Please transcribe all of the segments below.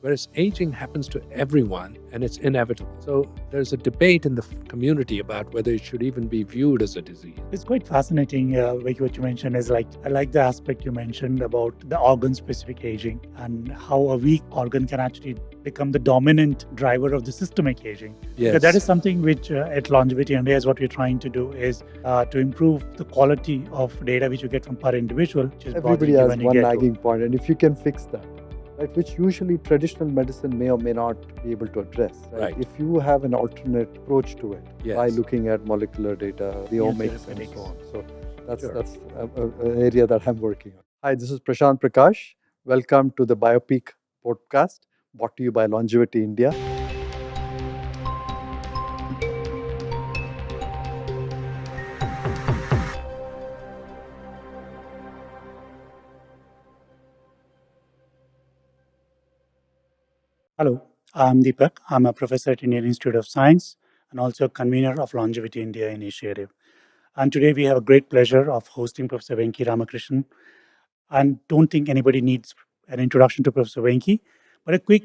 whereas aging happens to everyone and it's inevitable. So there's a debate in the community about whether it should even be viewed as a disease. It's quite fascinating, Vicky, what you mentioned is like, I like the aspect you mentioned about the organ-specific aging and how a weak organ can actually become the dominant driver of the systemic aging. Because that is Yes, something which at Longevity India is what we're trying to do is to improve the quality of data which you get from per individual, which is broadly Everybody has given you one get to. nagging point, and if you can fix that, right, which usually traditional medicine may or may not be able to address, right? Right. If you have an alternate approach to it by yes. looking at molecular data, the omics, and therapeutics. so on. So that's Sure. that's an area that I'm working on. Hi, this is Prashanth Prakash. Welcome to the Biopeak podcast, brought to you by Longevity India. Hello, I'm Deepak. I'm a professor at Indian Institute of Science and also a convener of Longevity India initiative. And today we have a great pleasure of hosting Professor Venki Ramakrishnan. And don't think anybody needs an introduction to Professor Venki, but a quick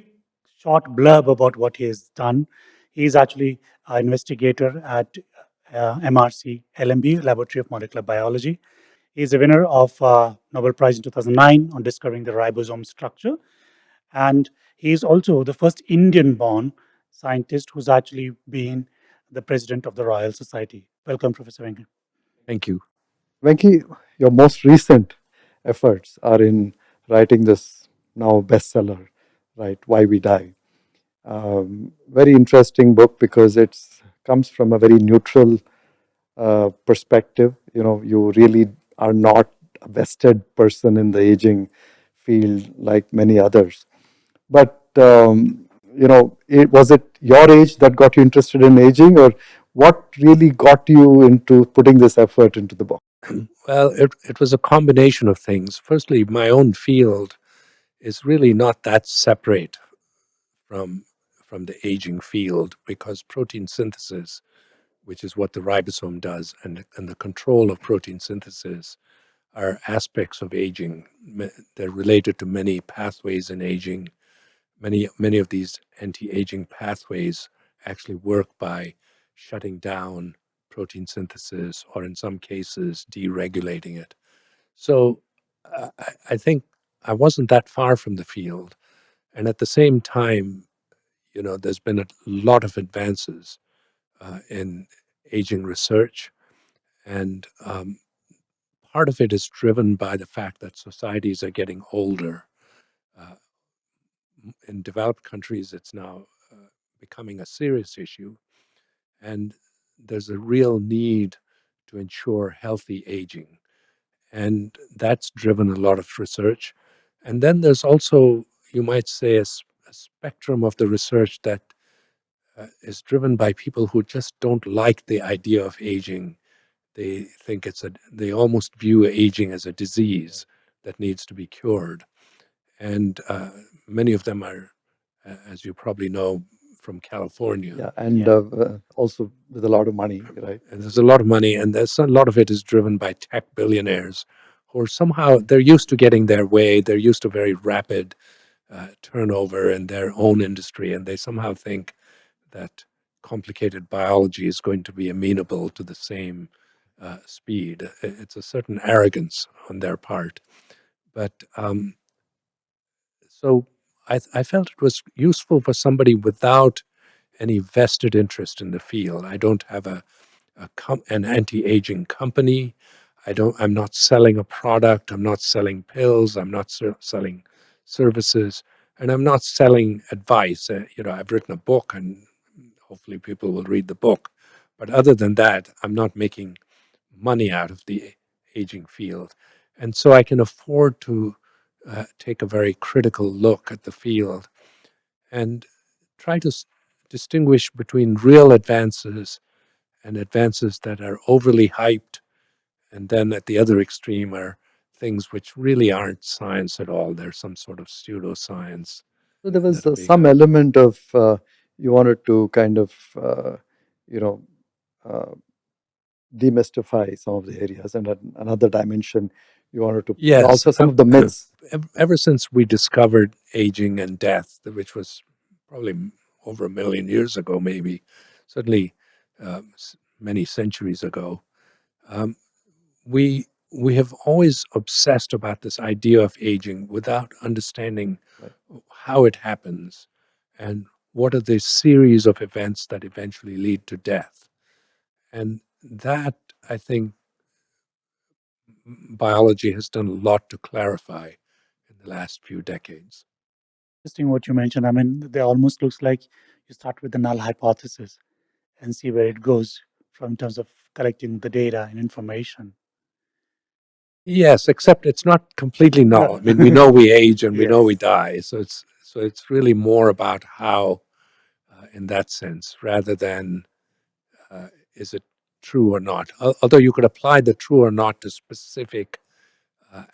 short blurb about what he has done. He is actually an investigator at MRC LMB, Laboratory of Molecular Biology. He is a winner of Nobel Prize in 2009 on discovering the ribosome structure. And he is also the first Indian born scientist who's actually been the president of the Royal Society. Welcome, Professor Venki. Thank you. Venki, your most recent efforts are in writing this now bestseller, right? Why We Die. Very interesting book because it comes from a very neutral perspective. You know, you really are not a vested person in the aging field like many others. But was it your age that got you interested in aging, or what really got you into putting this effort into the book? Well, it was a combination of things. Firstly, my own field is really not that separate from the aging field because protein synthesis, which is what the ribosome does, and the control of protein synthesis are aspects of aging. They're related to many pathways in aging. Many of these anti-aging pathways actually work by shutting down protein synthesis, or in some cases, deregulating it. So I think I wasn't that far from the field, and at the same time, there's been a lot of advances in aging research, and part of it is driven by the fact that societies are getting older. Uh, in developed countries, it's now becoming a serious issue, and there's a real need to ensure healthy aging. And that's driven a lot of research. And then there's also, you might say, a spectrum of the research that is driven by people who just don't like the idea of aging. They think they almost view aging as a disease that needs to be cured. And many of them are, as you probably know, from California. Yeah, and also with a lot of money, right? And there's a lot of money, and there's a lot of it is driven by tech billionaires who are somehow, they're used to getting their way. They're used to very rapid turnover in their own industry, and they somehow think that complicated biology is going to be amenable to the same speed. It's a certain arrogance on their part. But so I felt it was useful for somebody without any vested interest in the field. I don't have an anti-aging company. I'm not selling a product. I'm not selling pills. I'm not selling services, and I'm not selling advice. I've written a book, and hopefully people will read the book. But other than that, I'm not making money out of the aging field, and so I can afford to take a very critical look at the field and try to distinguish between real advances and advances that are overly hyped, and then at the other extreme are things which really aren't science at all. They're some sort of pseudoscience. So there was that are being some hyped. element of you wanted to kind of you know uh, demystify some of the areas, and another dimension you wanted to, and Yes, also some of the myths. ever since we discovered aging and death, which was probably over 1 million years ago, maybe, certainly many centuries ago, um, we have always obsessed about this idea of aging without understanding Right. how it happens and what are the series of events that eventually lead to death. And that, I think, biology has done a lot to clarify in the last few decades. Interesting what you mentioned. I mean, they almost looks like you start with the null hypothesis and see where it goes from in terms of collecting the data and information. Yes, except it's not completely null. I mean, we know we age and we know we Yes. die, so it's really more about how, in that sense, rather than is it true or not. Although you could apply the true or not to specific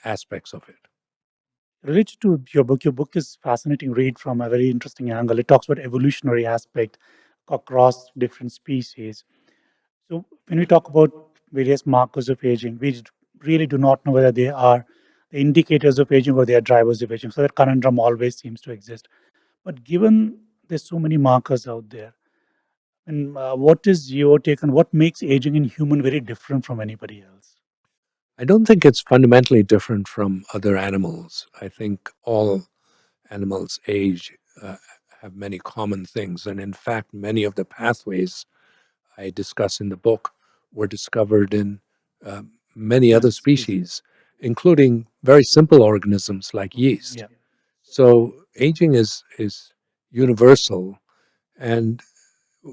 aspects of it. Related to your book is fascinating read from a very interesting angle. It talks about evolutionary aspect across different species. So when we talk about various markers of aging, we really do not know whether they are the indicators of aging or they are drivers of aging. So that conundrum always seems to exist. But given there's so many markers out there, and what is your take on what makes aging in human very different from anybody else? I don't think it's fundamentally different from other animals. I think all animals age, have many common things. And in fact, many of the pathways I discuss in the book were discovered in many other species, including very simple organisms like yeast. Yeah. So aging is universal. And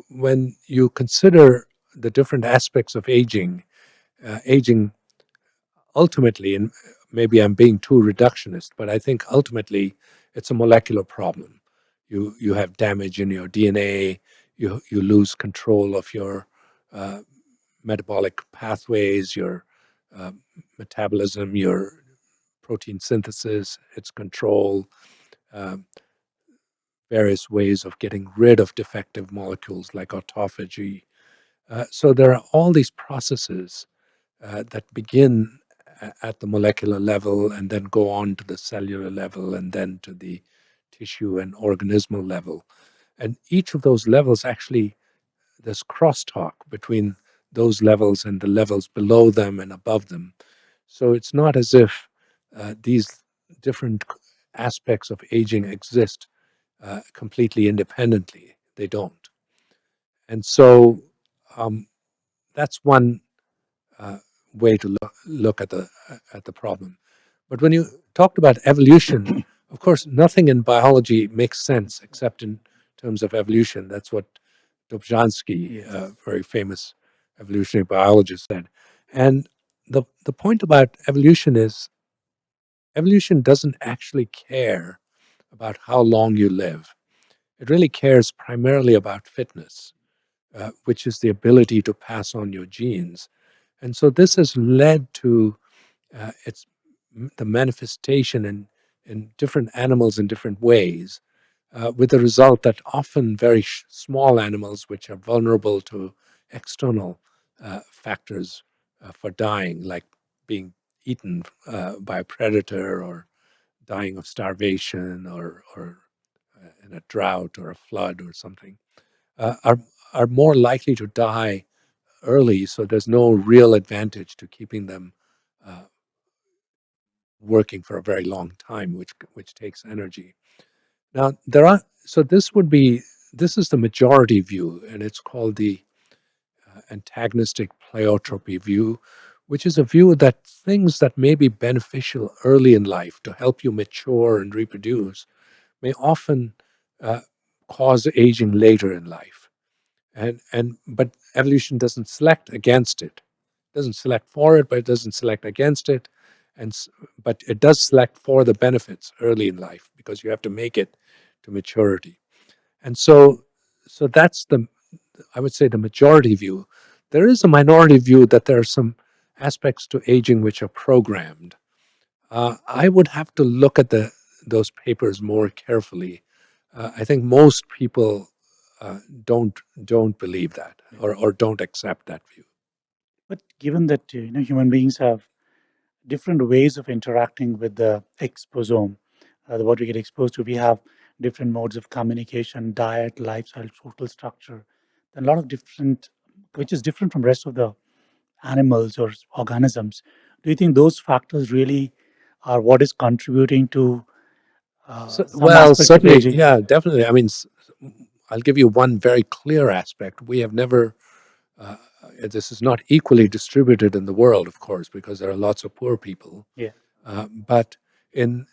when you consider the different aspects of aging, aging ultimately, and maybe I'm being too reductionist, but I think ultimately it's a molecular problem. You have damage in your DNA. You lose control of your uh, metabolic pathways, your uh, metabolism, your protein synthesis, its control, um, various ways of getting rid of defective molecules like autophagy. So there are all these processes that begin at the molecular level and then go on to the cellular level and then to the tissue and organismal level. And each of those levels actually, there's crosstalk between those levels and the levels below them and above them. So it's not as if these different aspects of aging exist completely independently. They don't. And so that's one uh, way to look at the problem. But when you talked about evolution, of course, nothing in biology makes sense except in terms of evolution. That's what Dobzhansky, a very famous evolutionary biologist, said. And the point about evolution is evolution doesn't actually care about how long you live. It really cares primarily about fitness, which is the ability to pass on your genes. And so this has led to it's the manifestation in different animals in different ways, with the result that often very small animals, which are vulnerable to external factors for dying, like being eaten by a predator or dying of starvation or in a drought or a flood or something, uh, are, are more likely to die early. So there's no real advantage to keeping them uh, working for a very long time, which takes energy. Now there are so this is the majority view, and it's called the antagonistic pleiotropy view, which is a view that things that may be beneficial early in life to help you mature and reproduce may often uh, cause aging later in life. And but evolution doesn't select against it. It doesn't select for it, but it doesn't select against it. But it does select for the benefits early in life because you have to make it to maturity. And so that's the, I would say, the majority view. There is a minority view that there are some aspects to aging which are programmed. I would have to look at those papers more carefully. I think most people don't believe that or don't accept that view. But given that human beings have different ways of interacting with the exposome, what we get exposed to. We have different modes of communication, diet, lifestyle, social structure, and a lot of different, which is different from rest of the animals or organisms. Do you think those factors really are what is contributing to some Well, aspects of certainly, aging? yeah, definitely. I mean, I'll give you one very clear aspect. We have never, uh, this is not equally distributed in the world, of course, because there are lots of poor people. Yeah. But in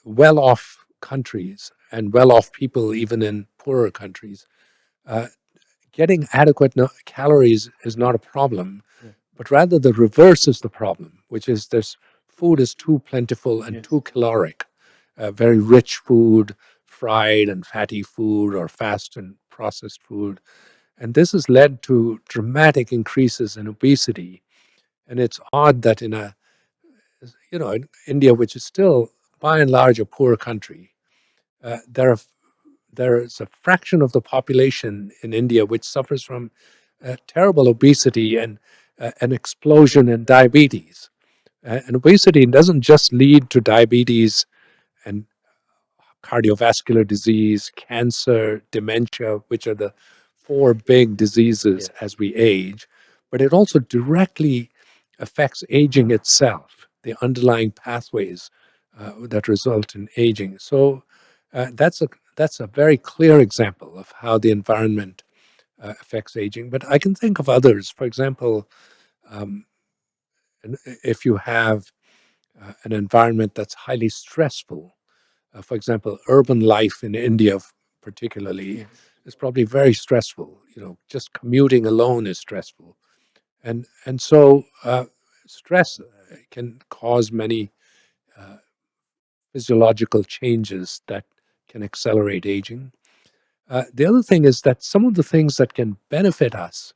well off countries and well off people, even in poorer countries, uh, getting adequate calories is not a problem, Yeah. but rather the reverse is the problem, which is this food is too plentiful and Yes. too caloric. Very rich food, fried and fatty food, or fast and processed food. And this has led to dramatic increases in obesity. And it's odd that in India, which is still by and large a poor country, there is a fraction of the population in India which suffers from terrible obesity and an explosion in diabetes. And obesity doesn't just lead to diabetes and cardiovascular disease, cancer, dementia, which are the four big diseases Yes. as we age, but it also directly affects aging itself, the underlying pathways that result in aging. So that's a very clear example of how the environment affects aging. But I can think of others. For example, um, if you have an environment that's highly stressful, for example, urban life in India, particularly, Yes. is probably very stressful. Just commuting alone is stressful, and so stress can cause many uh, physiological changes that can accelerate aging. The other thing is that some of the things that can benefit us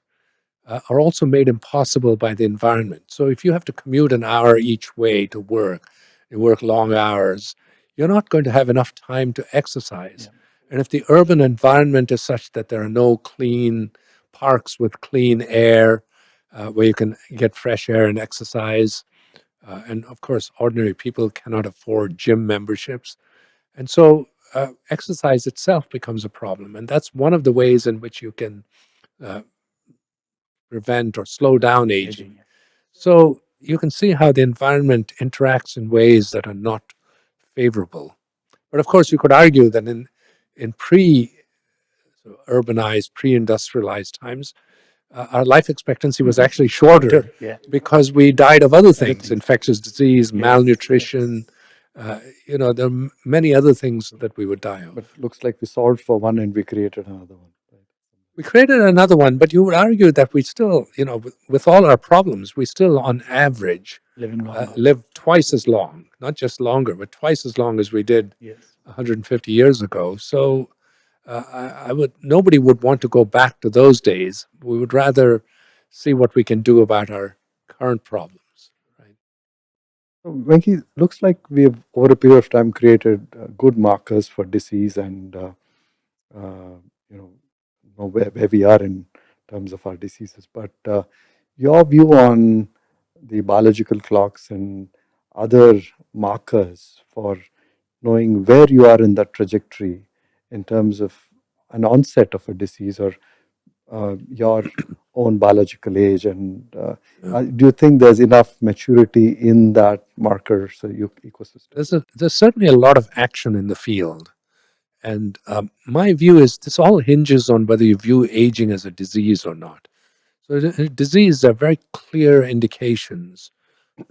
are also made impossible by the environment. So if you have to commute an hour each way to work, you work long hours, you're not going to have enough time to exercise. Yeah. And if the urban environment is such that there are no clean parks with clean air where you can get fresh air and exercise, and of course, ordinary people cannot afford gym memberships. And so exercise itself becomes a problem. And that's one of the ways in which you can uh, prevent or slow down aging. Aging. So you can see how the environment interacts in ways that are not favorable. But of course, you could argue that in pre-urbanized, pre-industrialized times, our life expectancy was actually shorter Yeah. because we died of other Other things, things. infectious disease, Yes. malnutrition. There are many other things that we would die of. But looks like we solved for one and we created another one. Right? We created another one, but you would argue that we still, with all our problems, we still, on average, Living longer. live twice as long, not just longer, but twice as long as we did Yes. 150 years ago. So nobody would want to go back to those days. We would rather see what we can do about our current problems. Right? So, Venki, looks like we have over a period of time created good markers for disease and uh, you know where we are in terms of our diseases. But your view on the biological clocks and other markers for knowing where you are in that trajectory in terms of an onset of a disease or your own biological age, and Yeah. do you think there's enough maturity in that marker so ecosystem? There's certainly a lot of action in the field. And my view is this all hinges on whether you view aging as a disease or not. So, disease are very clear indications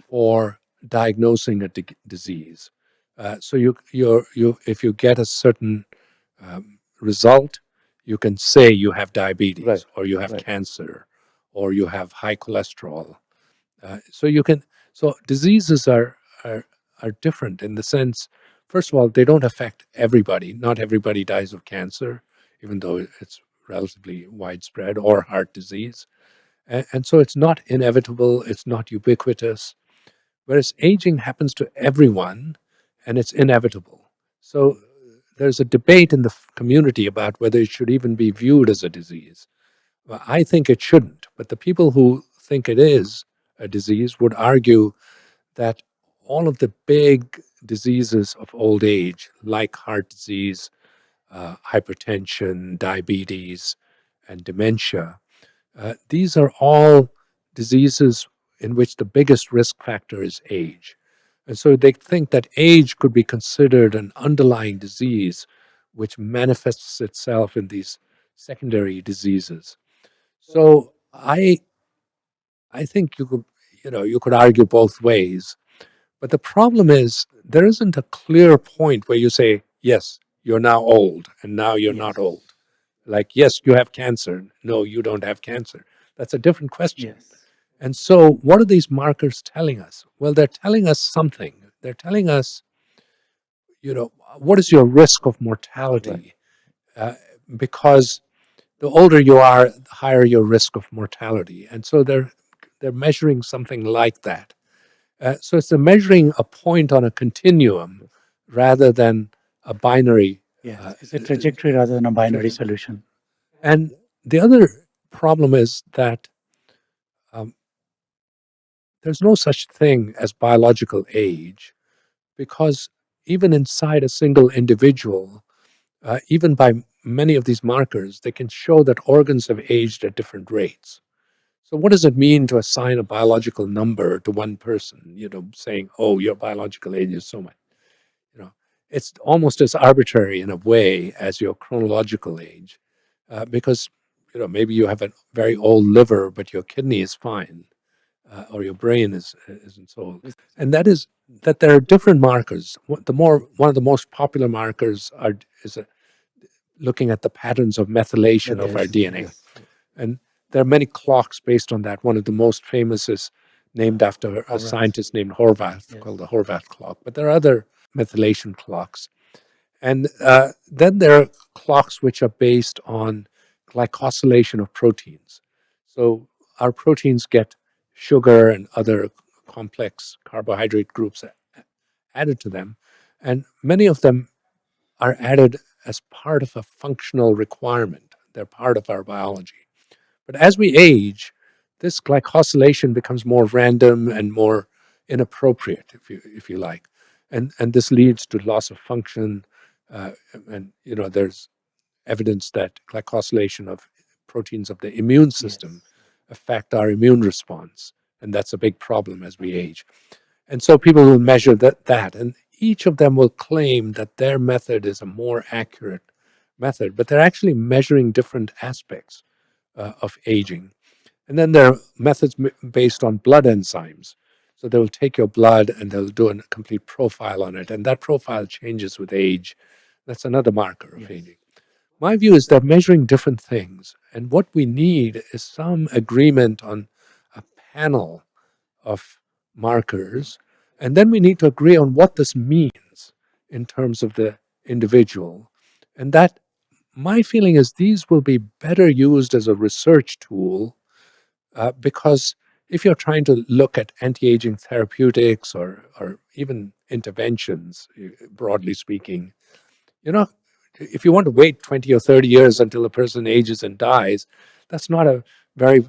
for diagnosing a disease. So, if you get a certain result, you can say you have diabetes, Right, or you have right. cancer, or you have high cholesterol. So you can. So diseases are different in the sense. First of all, they don't affect everybody. Not everybody dies of cancer, even though it's relatively widespread, or heart disease. And so it's not inevitable. It's not ubiquitous. Whereas aging happens to everyone, and it's inevitable. So there's a debate in the community about whether it should even be viewed as a disease. Well, I think it shouldn't, but the people who think it is a disease would argue that all of the big diseases of old age, like heart disease, hypertension, diabetes, and dementia, these are all diseases in which the biggest risk factor is age. And so they think that age could be considered an underlying disease which manifests itself in these secondary diseases. So I think you could argue both ways, but the problem is there isn't a clear point where you say, yes, you're now old and now you're not old. Like, yes, you have cancer. No, you don't have cancer. That's a different question. And so, what are these markers telling us? Well, they're telling us something. They're telling us, what is your risk of mortality? Uh, because the older you are, the higher your risk of mortality. And so they're measuring something like that. So it's measuring a point on a continuum rather than a binary. It's a trajectory rather than a binary solution. And the other problem is that um, there's no such thing as biological age, because even inside a single individual, even by many of these markers, they can show that organs have aged at different rates. So what does it mean to assign a biological number to one person, saying, oh, your biological age is so much? It's almost as arbitrary in a way as your chronological age, because, maybe you have a very old liver, but your kidney is fine, or your brain isn't so old. And that is that there are different markers. One of the most popular markers is looking at the patterns of methylation of our DNA. And there are many clocks based on that. One of the most famous is named after a scientist named Horvath, called the Horvath clock. But there are other methylation clocks. And then there are clocks which are based on glycosylation of proteins. So our proteins get sugar and other complex carbohydrate groups added to them. And many of them are added as part of a functional requirement. They're part of our biology. But as we age, this glycosylation becomes more random and more inappropriate, if you like, and this leads to loss of function. And there's evidence that glycosylation of proteins of the immune system affect our immune response, and that's a big problem as we age. And so people will measure that, and each of them will claim that their method is a more accurate method, but they're actually measuring different aspects of aging. And then there are methods based on blood enzymes. So they will take your blood and they'll do a complete profile on it, and that profile changes with age. That's another marker of aging. My view is they're measuring different things, and what we need is some agreement on a panel of markers, and then we need to agree on what this means in terms of the individual. And that, my feeling is, these will be better used as a research tool, because if you're trying to look at anti-aging therapeutics or even interventions, broadly speaking, if you want to wait 20 or 30 years until a person ages and dies, that's not a very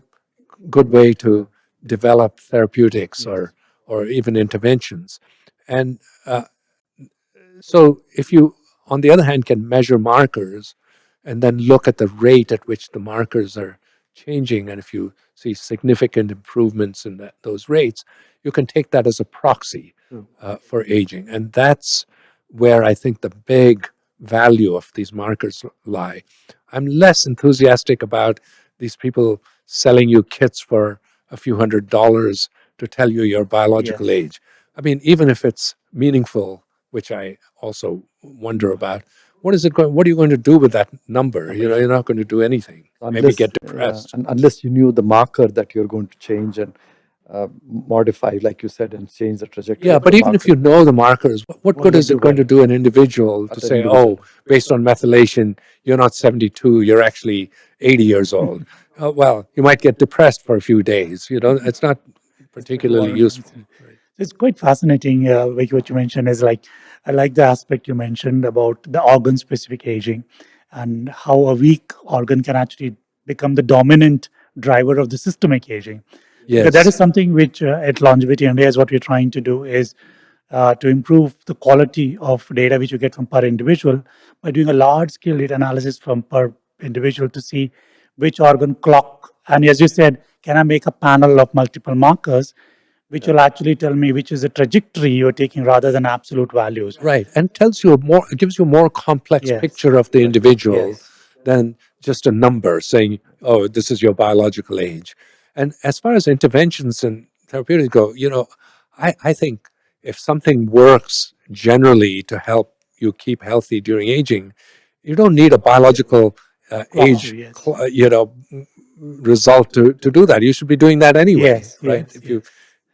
good way to develop therapeutics or even interventions. And so if you, on the other hand, can measure markers and then look at the rate at which the markers are changing, and if you see significant improvements in those rates, you can take that as a proxy for aging. And that's where I think the big value of these markers lie. I'm less enthusiastic about these people selling you kits for a few $100s to tell you your biological age. I mean, even if it's meaningful, which I also wonder about, what are you going to do with that number? You're not going to do anything. Maybe get depressed. Unless you knew the marker that you're going to change and modify, like you said, and change the trajectory. Yeah, but even if you know the markers, what good is it going to do an individual to say, oh, based on methylation, you're not 72, you're actually 80 years old? Well, you might get depressed for a few days. It's not particularly useful. It's quite fascinating. Like what you mentioned is like, I like the aspect you mentioned about the organ specific aging and how a weak organ can actually become the dominant driver of the systemic aging. Because that Yes. is something which at Longevity India is what we're trying to do is to improve the quality of data which you get from per individual by doing a large scale data analysis from per individual to see which organ clock. And as you said, can I make a panel of multiple markers which will actually tell me which is the trajectory you're taking rather than absolute values. Right, and tells you it gives you a more complex Yes. picture of the individual Yes. than just a number saying, "Oh, this is your biological age." And as far as interventions and therapeutics go, I think if something works generally to help you keep healthy during aging, you don't need a biological age, Yes. result to do that. You should be doing that anyway, Yes. right? Yes. If you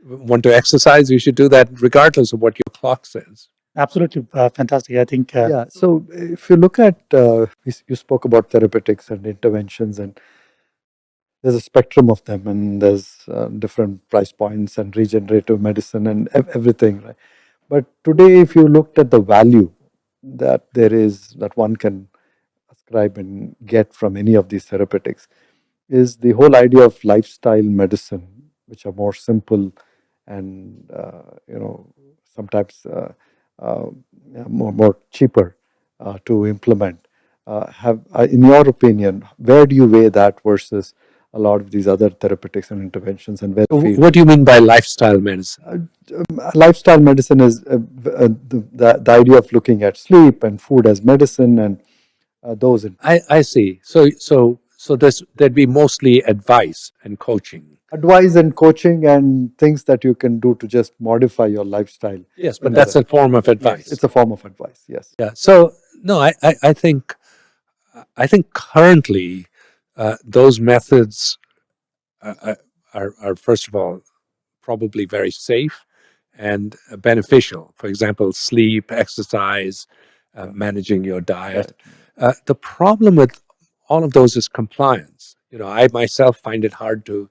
want to exercise, you should do that regardless of what your clock says. Absolutely fantastic. I think. Yeah. So if you look at, you spoke about therapeutics and interventions, and there's a spectrum of them, and there's different price points and regenerative medicine and everything, right? But today, if you looked at the value that there is, that one can ascribe and get from any of these therapeutics, is the whole idea of lifestyle medicine, which are more simple and sometimes more cheaper to implement. In your opinion, where do you weigh that versus a lot of these other therapeutics and interventions, and where So do you feel what do you mean by lifestyle medicine? lifestyle medicine is the idea of looking at sleep and food as medicine and those. I see. So there'd be mostly advice and coaching. Advice and coaching and things that you can do to just modify your lifestyle. Yes, but that's a form of Yes, advice. it's a form of advice. Yes. Yeah. So no, I think currently those methods are first of all probably very safe and beneficial. For example, sleep, exercise, managing your diet. The problem with all of those is compliance. I myself find it hard to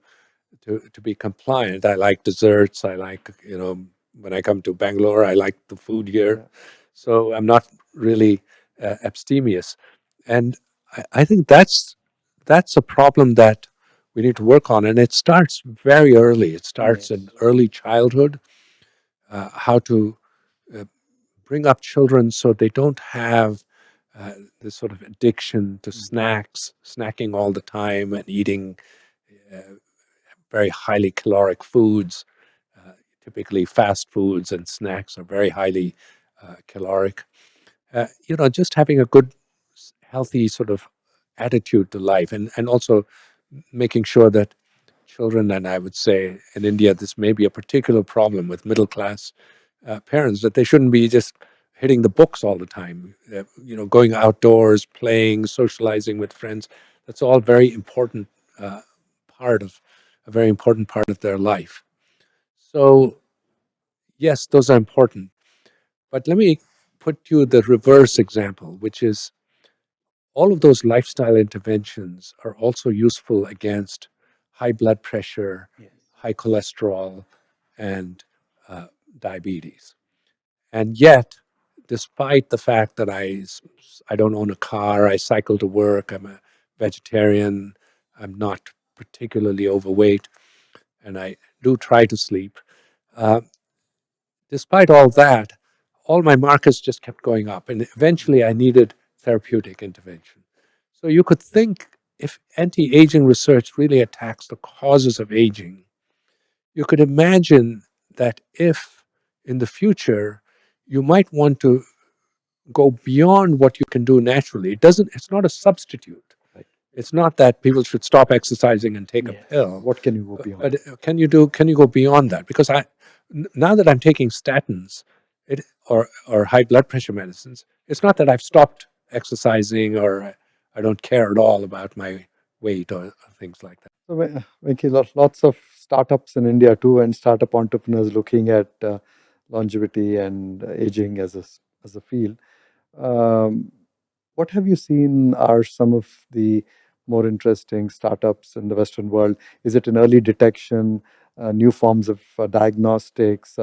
be compliant. I like desserts. I like, when I come to Bangalore, I like the food here. So I'm not really abstemious. And I think that's a problem that we need to work on. And it starts very early. It starts in early childhood, how to uh, bring up children so they don't have this sort of addiction to snacking all the time and eating very highly caloric foods. Typically, fast foods and snacks are very highly caloric. Just having a good, healthy sort of attitude to life, and also making sure that children, and I would say in India, this may be a particular problem with middle class parents, that they shouldn't be just hitting the books all the time. Going outdoors, playing, socializing with friends. That's all very important part of a very important part of their life. So yes, those are important. But let me put you the reverse example, which is all of those lifestyle interventions are also useful against high blood pressure, high cholesterol, and uh, diabetes. And yet, despite the fact that I don't own a car, I cycle to work, I'm a vegetarian, I'm not particularly overweight, and I do try to sleep. Uh, Despite all that, all my markers just kept going up, and eventually I needed therapeutic intervention. So you could think, if anti aging research really attacks the causes of aging, you could imagine that if in the future you might want to go beyond what you can do naturally, it's not a substitute. It's not that people should stop exercising and take a pill. What can you go beyond? But can you go beyond that? Because now that I'm taking statins, or high blood pressure medicines, it's not that I've stopped exercising or I don't care at all about my weight or things like that. So, Venki, lots of startups in India too, and startup entrepreneurs looking at longevity and aging as a field. Um, what have you seen are some of the more interesting startups in the Western world? Is it in early detection, new forms of diagnostics,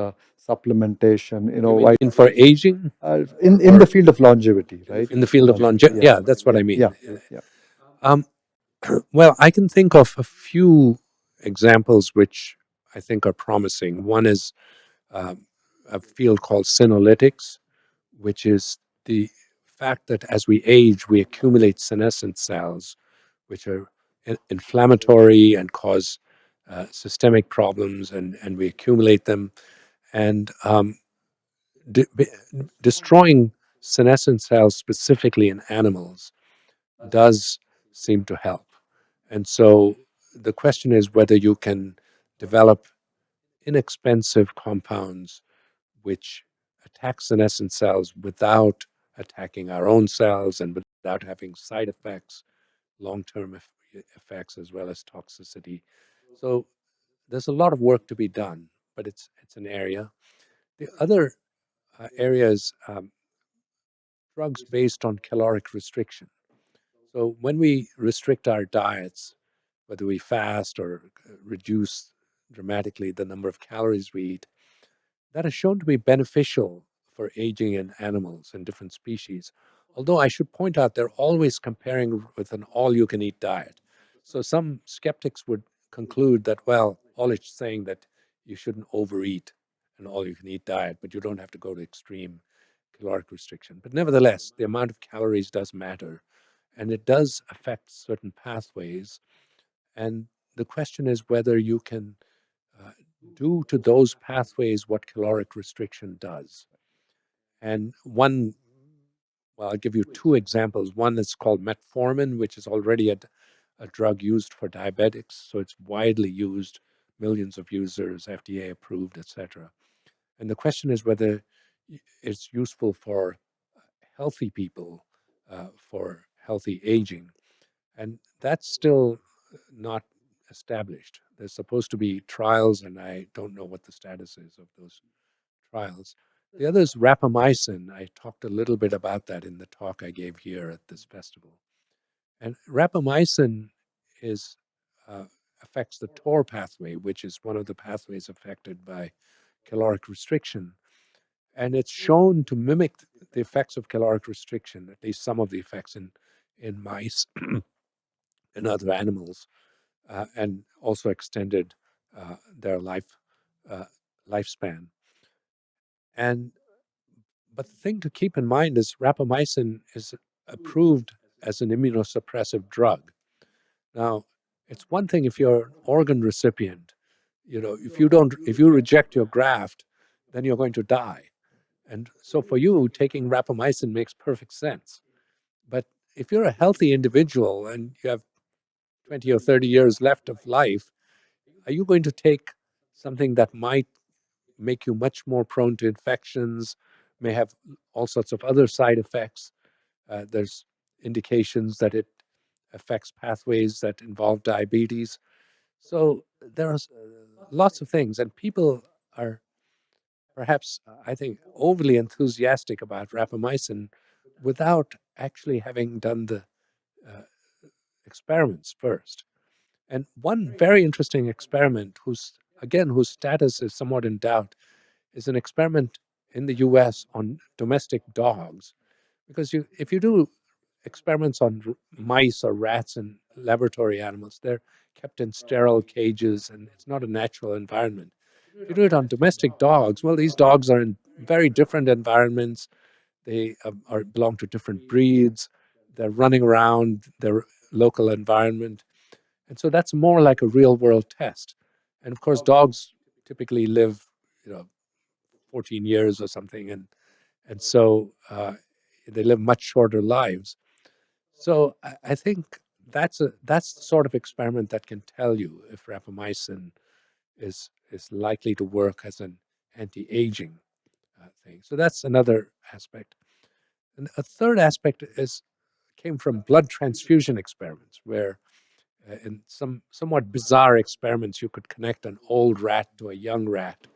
supplementation? You mean for aging? In the field of longevity, right? In the field of longevity, that's what I mean. Yeah. Well, I can think of a few examples which I think are promising. One is a field called senolytics, which is the fact that as we age, we accumulate senescent cells, which are inflammatory and cause systemic problems, and we accumulate them. And destroying senescent cells specifically in animals does seem to help. And so the question is whether you can develop inexpensive compounds which attack senescent cells without attacking our own cells and without having side effects, long-term effects, as well as toxicity. So there's a lot of work to be done, but it's an area. The other area is drugs based on caloric restriction. So when we restrict our diets, whether we fast or reduce dramatically the number of calories we eat, that is shown to be beneficial for aging in animals and different species. Although I should point out they're always comparing with an all-you-can-eat diet. So some skeptics would conclude that, well, all it's saying that you shouldn't overeat an all-you-can-eat diet, but you don't have to go to extreme caloric restriction. But nevertheless, the amount of calories does matter, and it does affect certain pathways. And the question is whether you can uh, do to those pathways what caloric restriction does. And one, well, I'll give you two examples. One is called metformin, which is already a drug used for diabetics, so it's widely used, millions of users, FDA approved, etc. And the question is whether it's useful for healthy people, for healthy aging. And that's still not established. There's supposed to be trials, and I don't know what the status is of those trials. The other is rapamycin. I talked a little bit about that in the talk I gave here at this festival. And rapamycin is affects the TOR pathway, which is one of the pathways affected by caloric restriction. And it's shown to mimic the effects of caloric restriction, at least some of the effects in mice and other animals, and also extended their uh, lifespan. And but the thing to keep in mind is rapamycin is approved as an immunosuppressive drug. Now, it's one thing if you're an organ recipient, if you reject your graft, then you're going to die. And so for you, taking rapamycin makes perfect sense. But if you're a healthy individual and you have 20 or 30 years left of life, are you going to take something that might make you much more prone to infections, may have all sorts of other side effects? There's indications that it affects pathways that involve diabetes. So there are lots of things, and people are perhaps, I think, overly enthusiastic about rapamycin without actually having done the uh, experiments first. And one very interesting experiment, whose status is somewhat in doubt, is an experiment in the U.S. on domestic dogs. Because if you do experiments on mice or rats and laboratory animals, they're kept in sterile cages, and it's not a natural environment. If you do it on domestic dogs, well, these dogs are in very different environments. They belong to different breeds. They're running around their local environment. And so that's more like a real world test. And of course, dogs typically live, 14 years or something. And so they live much shorter lives. So I think that's the sort of experiment that can tell you if rapamycin is likely to work as an anti-aging thing. So that's another aspect. And a third aspect came from blood transfusion experiments, where in some somewhat bizarre experiments, you could connect an old rat to a young rat,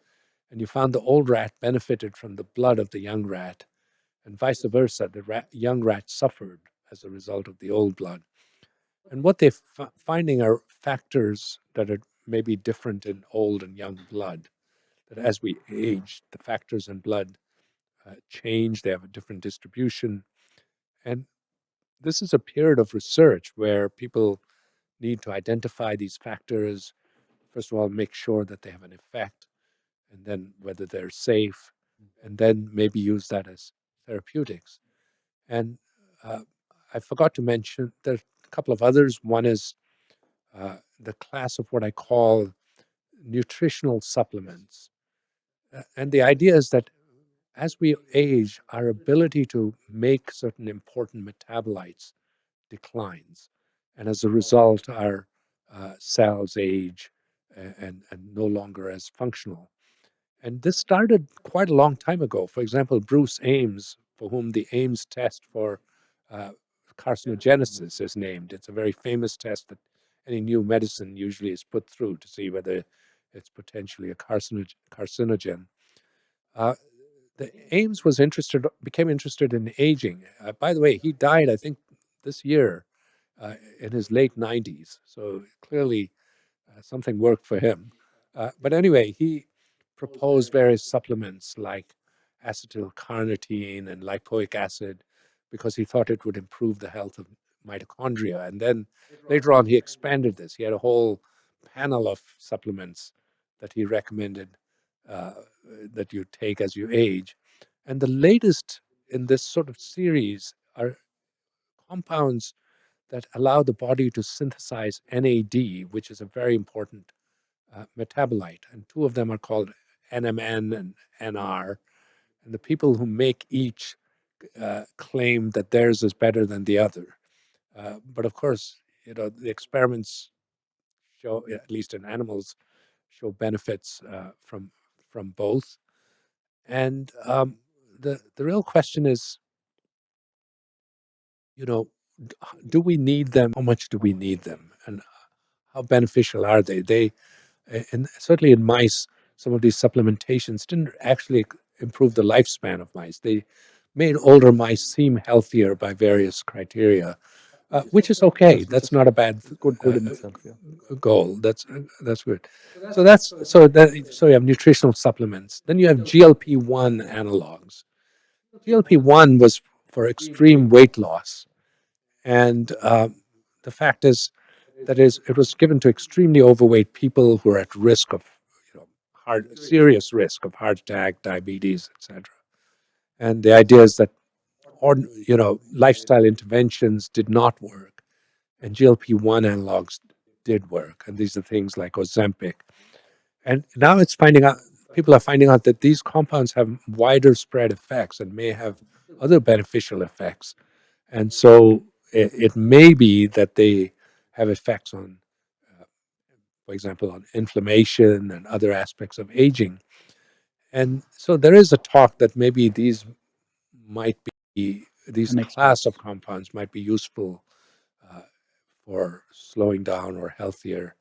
and you found the old rat benefited from the blood of the young rat, and vice versa. The young rat suffered as a result of the old blood. And what they're finding are factors that are maybe different in old and young blood. That as we age, the factors in blood change, they have a different distribution. And this is a period of research where people need to identify these factors, first of all, make sure that they have an effect, and then whether they're safe, and then maybe use that as therapeutics. And I forgot to mention there are a couple of others. One is the class of what I call nutritional supplements. And the idea is that as we age, our ability to make certain important metabolites declines. And as a result, our cells age and no longer as functional. And this started quite a long time ago. For example, Bruce Ames, for whom the Ames test for uh, carcinogenesis is named. It's a very famous test that any new medicine usually is put through to see whether it's potentially a carcinogen. Uh, the Ames became interested in aging. By the way, he died, I think, this year in his late 90s. So clearly something worked for him. But anyway, he proposed various supplements like acetylcarnitine and lipoic acid because he thought it would improve the health of mitochondria. And then later on, he expanded this. He had a whole panel of supplements that he recommended uh, that you take as you age. And the latest in this sort of series are compounds that allow the body to synthesize NAD, which is a very important metabolite. And two of them are called NMN and NR. And the people who make each claim that theirs is better than the other. But of course, the experiments show, at least in animals, show benefits from both. And the real question is, you know, do we need them? How much do we need them? And how beneficial are they? And certainly in mice, some of these supplementations didn't actually improve the lifespan of mice. They made older mice seem healthier by various criteria, which is okay. That's not a bad Good in itself. Yeah. goal. That's good. So you have nutritional supplements. Then you have GLP-1 analogs. GLP-1 was for extreme weight loss, and the fact is it was given to extremely overweight people who are at risk of, serious risk of heart attack, diabetes, etc. And the idea is that, lifestyle interventions did not work, and GLP-1 analogs did work. And these are things like Ozempic. And now people are finding out that these compounds have wider spread effects and may have other beneficial effects. And so it may be that they have effects on, for example, on inflammation and other aspects of aging. And so there is a talk that maybe might these class of compounds might be useful uh, for slowing down or healthier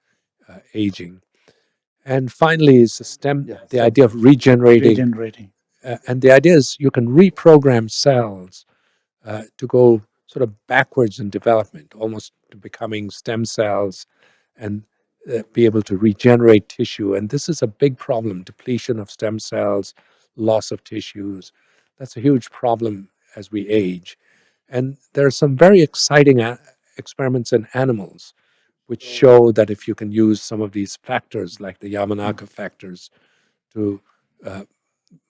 aging. And finally, is the idea of regenerating. And the idea is you can reprogram cells to go sort of backwards in development, almost to becoming stem cells and be able to regenerate tissue. And this is a big problem: depletion of stem cells, loss of tissues. That's a huge problem as we age. And there are some very exciting experiments in animals which show that if you can use some of these factors, like the Yamanaka factors, to uh,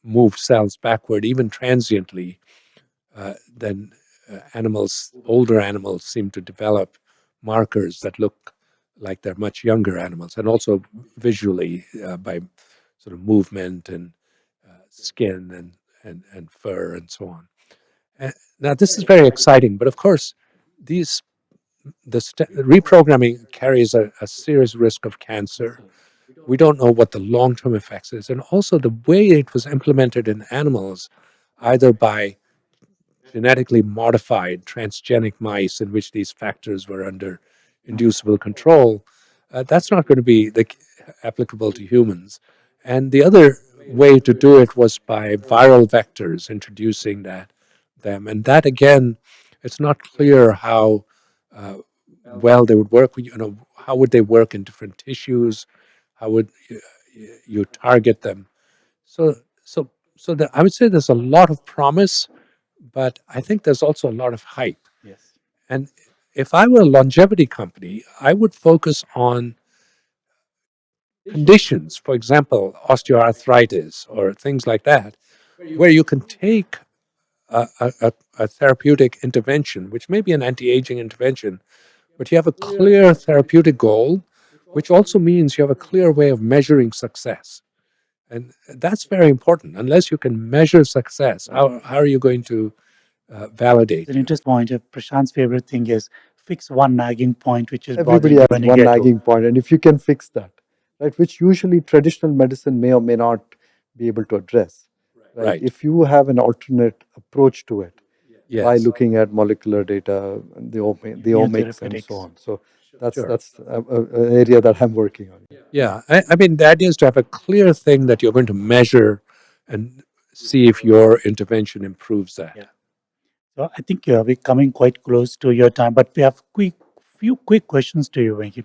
move cells backward, even transiently, then older animals seem to develop markers that look like they're much younger animals, and also visually by sort of movement and skin and fur and so on. Now, this is very exciting, but of course, these reprogramming carries a serious risk of cancer. We don't know what the long-term effects is, and also the way it was implemented in animals, either by genetically modified transgenic mice in which these factors were under inducible control, that's not going to be applicable to humans. And the other way to do it was by viral vectors, introducing them. And that, again, it's not clear how well they would work. How would they work in different tissues? How would you target them? So I would say there's a lot of promise, but I think there's also a lot of hype. Yes. And if I were a longevity company, I would focus on conditions, for example, osteoarthritis or things like that, where you can take a therapeutic intervention, which may be an anti-aging intervention, but you have a clear therapeutic goal, which also means you have a clear way of measuring success. And that's very important. Unless you can measure success, how are you going to validate? It's an interesting point. Prashant's favorite thing is fix one nagging point which is Everybody bothering you has when you one get old. nagging point, and if you can fix that, right, which usually traditional medicine may or may not be able to address, right? Right. If you have an alternate approach to it by Yes. looking at molecular data, the omics, and so Therapeutics. on, so that's Sure. an area that I'm working on. Yeah. I mean, the idea is to have a clear thing that you're going to measure and see if your intervention improves that. Yeah. So I think we're coming quite close to your time, but we have few quick questions to you, Venki.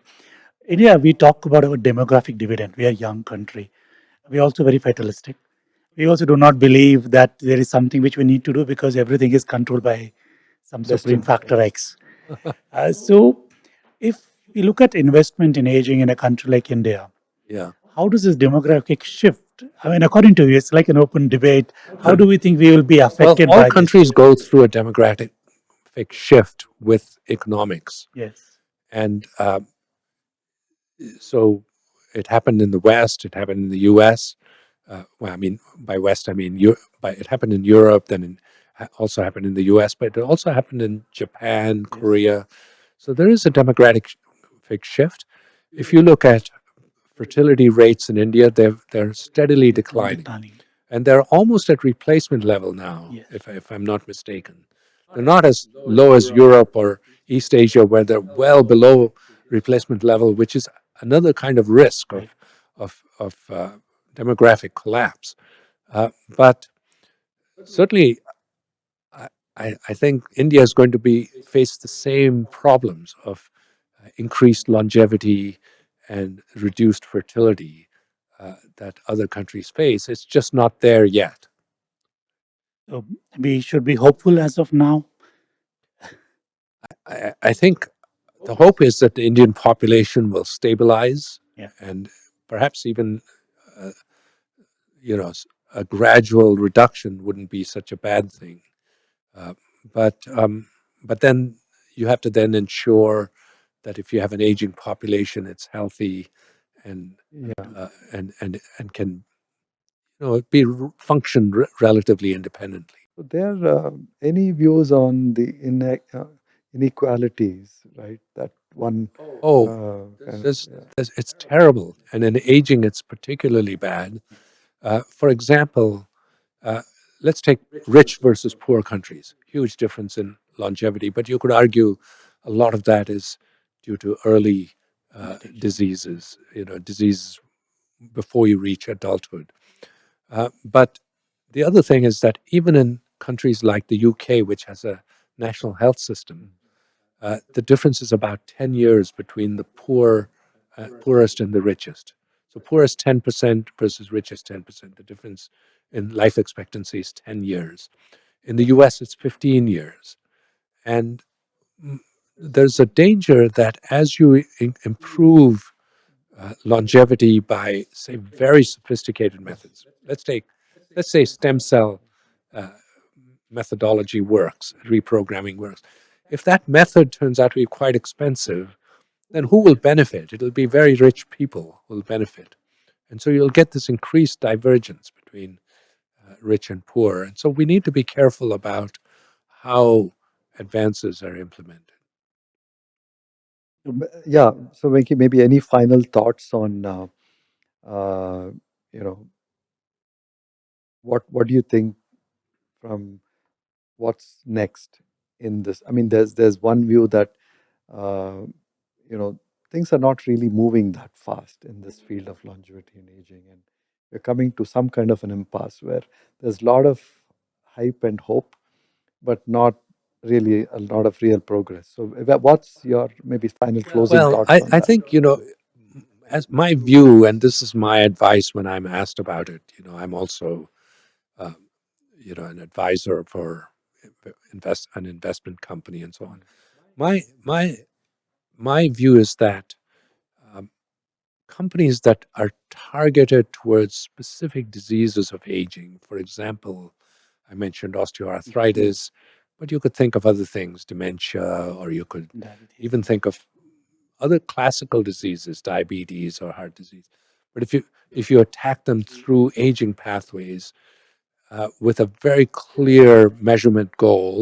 India, we talk about our demographic dividend. We are a young country. We are also very fatalistic. We also do not believe that there is something which we need to do because everything is controlled by some supreme Destiny. factor X. So, if we look at investment in aging in a country like India, Yeah. how does this demographic shift? I mean, according to you, it's like an open debate. How do we think we will be Well, affected all by this? countries go through a demographic shift with economics. Yes. And so it happened in the West, it happened in the US. Well, I mean, by West, I mean, it happened in Europe, then also happened in the US, but it also happened in Japan, Yes. Korea. So there is a demographic shift. If you look at fertility rates in India, they're steadily declining. And they're almost at replacement level now, Yes. if I'm not mistaken. They're not as low as Europe or East Asia, where they're well below replacement level, which is another kind of risk Right. of demographic collapse. But certainly, I think India is going to face the same problems of increased longevity and reduced fertility that other countries face. It's just not there yet. So we should be hopeful as of now. I think the hope is that the Indian population will stabilize, Yeah. and perhaps even, uh, a gradual reduction wouldn't be such a bad thing. Uh, but but then you have to then ensure that if you have an aging population, it's healthy and Yeah. and can function relatively independently. So there any views on the inequalities, right? That one Oh, kind of, it's terrible, and in aging, it's particularly bad. For example, uh, let's take rich versus poor countries. Huge difference in longevity, but you could argue a lot of that is due to early diseases. Diseases before you reach adulthood. But the other thing is that even in countries like the UK, which has a national health system, the difference is about 10 years between the poorest and the richest. So poorest 10% versus richest 10%. The difference in life expectancy is 10 years. In the US, it's 15 years. And there's a danger that as you improve longevity by, say, very sophisticated methods, let's say stem cell uh, methodology works, reprogramming works. If that method turns out to be quite expensive, then who will benefit? It'll be very rich people who will benefit. And so you'll get this increased divergence between rich and poor. And so we need to be careful about how advances are implemented. yeah. So Venki, maybe any final thoughts on uh, you know what do you think from what's next in this? I mean, there's one view that uh, you know things are not really moving that fast in this field of longevity and aging, and we're coming to some kind of an impasse where there's a lot of hype and hope, but not really a lot of real progress. So, what's your maybe final closing Well, thoughts on I that? think, as my view, and this is my advice when I'm asked about it, I'm also, um, an advisor for an investment company and so on. My view is that um, companies that are targeted towards specific diseases of aging. For example, I mentioned osteoarthritis, but you could think of other things, dementia, or you could even think of other classical diseases, diabetes or heart disease. But if you attack them through aging pathways with a very clear measurement goal,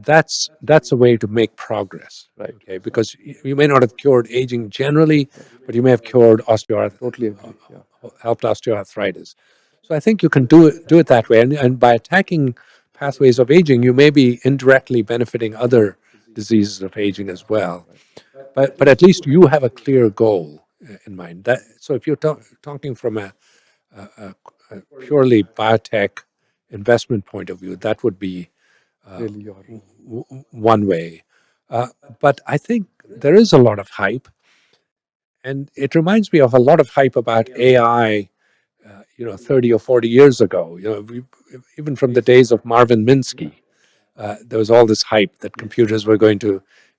that's a way to make progress. Right. Okay, because you may not have cured aging generally, but you may have cured Totally agree. Yeah. helped osteoarthritis. So I think you can do it that way, and by attacking pathways of aging, you may be indirectly benefiting other diseases of aging as well. But at least you have a clear goal in mind. That so if you're talking from a, a purely biotech investment point of view, that would be Really your one way. But I think there is a lot of hype, and it reminds me of a lot of hype about AI. 30 or 40 years ago. Even from the days of Marvin Minsky, there was all this hype that computers were going to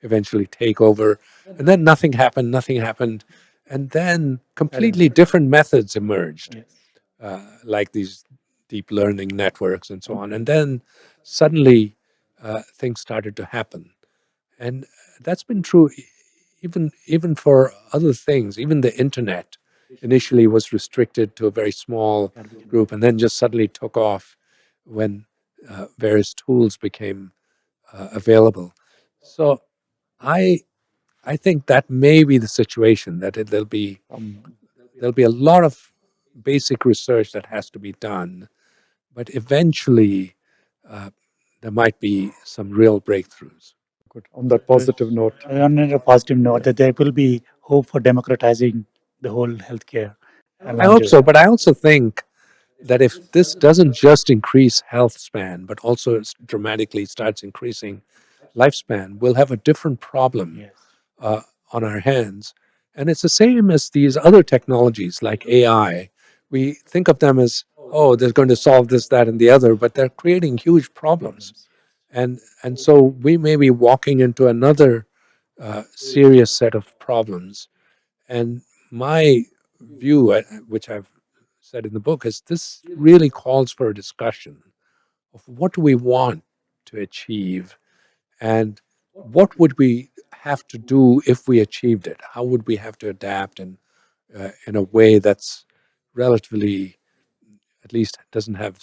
eventually take over, and then nothing happened. Nothing happened, and then completely different methods emerged, like these deep learning networks and so on. And then suddenly things started to happen. And that's been true even for other things. Even the internet initially was restricted to a very small group and then just suddenly took off when various tools became available. So I I think that may be the situation, that there'll be a lot of basic research that has to be done, but eventually uh, there might be some real breakthroughs. good. On that positive note, On a positive note, that there will be hope for democratizing the whole healthcare and I hope so, longevity. but I also think that if this doesn't just increase health span, but also dramatically starts increasing lifespan, we'll have a different problem Yes. uh, on our hands. And it's the same as these other technologies like AI. We think of them as, oh, they're going to solve this, that, and the other, but they're creating huge problems. And so we may be walking into another serious set of problems. And my view, which I've said in the book, is this really calls for a discussion of what do we want to achieve, and what would we have to do if we achieved it? How would we have to adapt, and in a way that's relatively, at least, doesn't have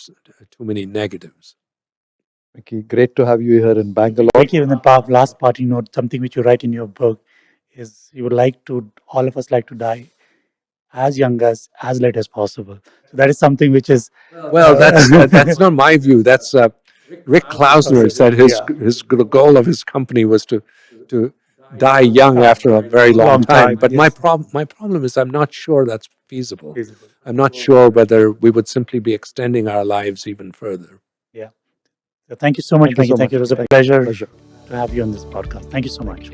too many negatives. Vicky, great to have you here in Bangalore. Thank you. And the last parting note, something which you write in your book, is you would like to, all of us like to die as young as late as possible. So that is something which is Well, that's not my view. That's Rick Klausner said his the goal of his company was to die young after a very long time. But yes. my problem is I'm not sure that's feasible. I'm not sure whether we would simply be extending our lives even further. Yeah. So thank you so much, Thank you Venki. so Thank you. It much. was a Thank you. pleasure Pleasure. to have you on this podcast. Thank you so much.